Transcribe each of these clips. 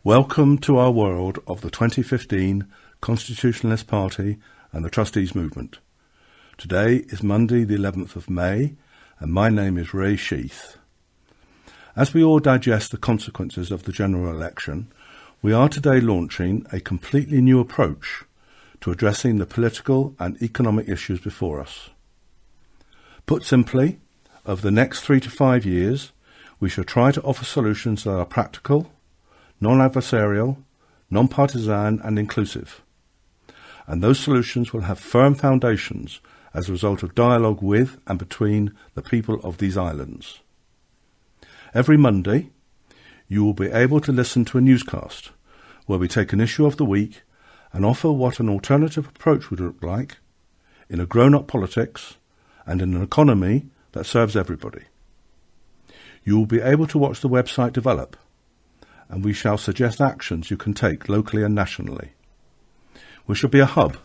Welcome to our world of the 2015 Constitutionalist Party and the Trustees Movement. Today is Monday the 11th of May and my name is Ray Sheath. As we all digest the consequences of the general election, we are today launching a completely new approach to addressing the political and economic issues before us. Put simply, over the next 3 to 5 years, we shall try to offer solutions that are practical, non-adversarial, non-partisan and inclusive. And those solutions will have firm foundations as a result of dialogue with and between the people of these islands. Every Monday, you will be able to listen to a newscast where we take an issue of the week and offer what an alternative approach would look like in a grown-up politics and in an economy that serves everybody. You will be able to watch the website develop, and we shall suggest actions you can take locally and nationally. We shall be a hub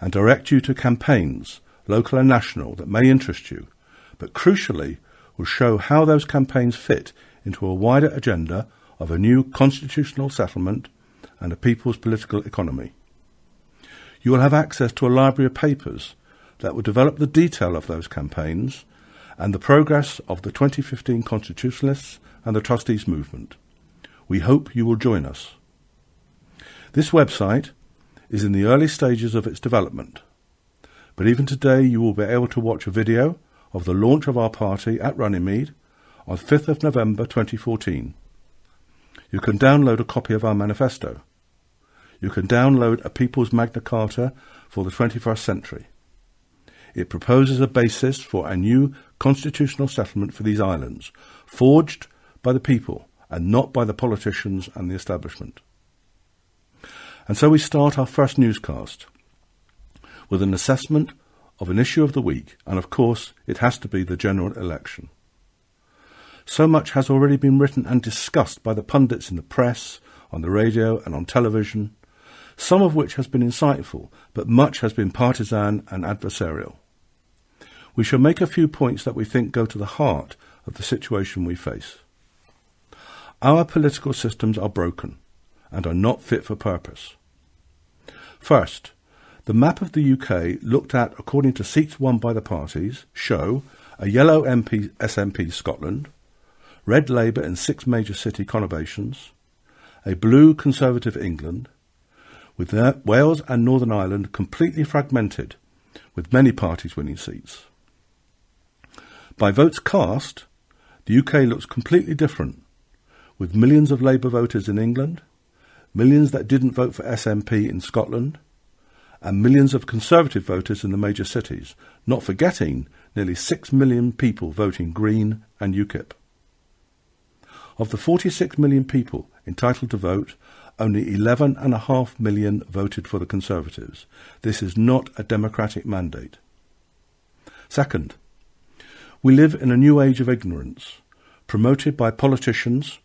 and direct you to campaigns, local and national, that may interest you, but crucially will show how those campaigns fit into a wider agenda of a new constitutional settlement and a people's political economy. You will have access to a library of papers that will develop the detail of those campaigns and the progress of the 2015 Constitutionalists and the Trustees Movement. We hope you will join us. This website is in the early stages of its development, but even today you will be able to watch a video of the launch of our party at Runnymede on 5th of November 2014. You can download a copy of our manifesto. You can download a People's Magna Carta for the 21st century. It proposes a basis for a new constitutional settlement for these islands, forged by the people and not by the politicians and the establishment. And so we start our first newscast with an assessment of an issue of the week, and of course it has to be the general election. So much has already been written and discussed by the pundits in the press, on the radio and on television, some of which has been insightful, but much has been partisan and adversarial. We shall make a few points that we think go to the heart of the situation we face. Our political systems are broken and are not fit for purpose. First, the map of the UK looked at according to seats won by the parties show a yellow SNP Scotland, red Labour in 6 major city conurbations, a blue Conservative England, with Wales and Northern Ireland completely fragmented, with many parties winning seats. By votes cast, the UK looks completely different, with millions of Labour voters in England, millions that didn't vote for SNP in Scotland, and millions of Conservative voters in the major cities, not forgetting nearly 6 million people voting Green and UKIP. Of the 46 million people entitled to vote, only 11.5 million voted for the Conservatives. This is not a democratic mandate. Second, we live in a new age of ignorance, promoted by politicians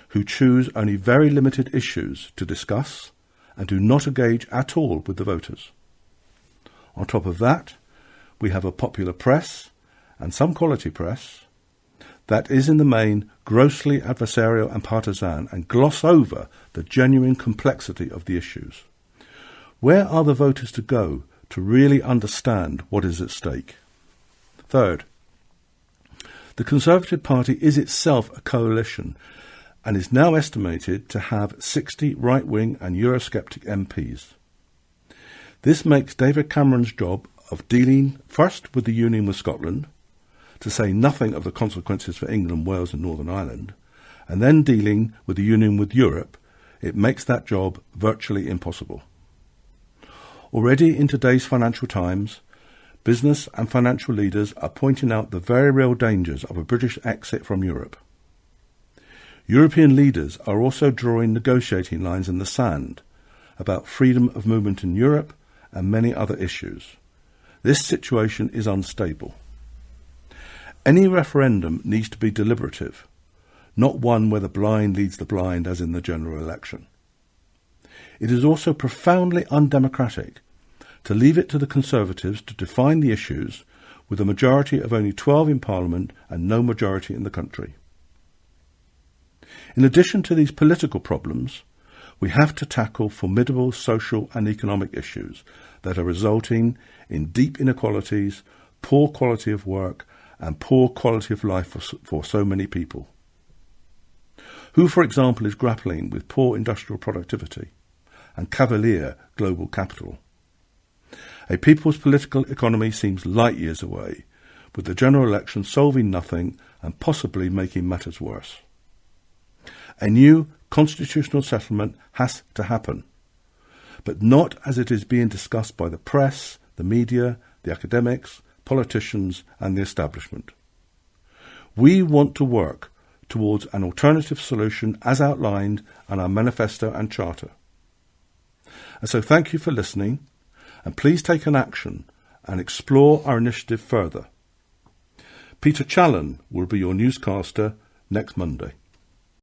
who choose only very limited issues to discuss and do not engage at all with the voters. On top of that, we have a popular press, and some quality press, that is in the main grossly adversarial and partisan and gloss over the genuine complexity of the issues. Where are the voters to go to really understand what is at stake? Third, the Conservative Party is itself a coalition and is now estimated to have 60 right-wing and Eurosceptic MPs. This makes David Cameron's job of dealing first with the union with Scotland, to say nothing of the consequences for England, Wales and Northern Ireland, and then dealing with the union with Europe, it makes that job virtually impossible. Already in today's Financial Times, business and financial leaders are pointing out the very real dangers of a British exit from Europe. European leaders are also drawing negotiating lines in the sand about freedom of movement in Europe and many other issues. This situation is unstable. Any referendum needs to be deliberative, not one where the blind leads the blind as in the general election. It is also profoundly undemocratic to leave it to the Conservatives to define the issues with a majority of only 12 in Parliament and no majority in the country. In addition to these political problems, we have to tackle formidable social and economic issues that are resulting in deep inequalities, poor quality of work, and poor quality of life for so many people. Who, for example, is grappling with poor industrial productivity and cavalier global capital? A people's political economy seems light years away, with the general election solving nothing and possibly making matters worse. A new constitutional settlement has to happen, but not as it is being discussed by the press, the media, the academics, politicians and the establishment. We want to work towards an alternative solution as outlined in our manifesto and charter. And so thank you for listening, and please take an action and explore our initiative further. Peter Challen will be your newscaster next Monday.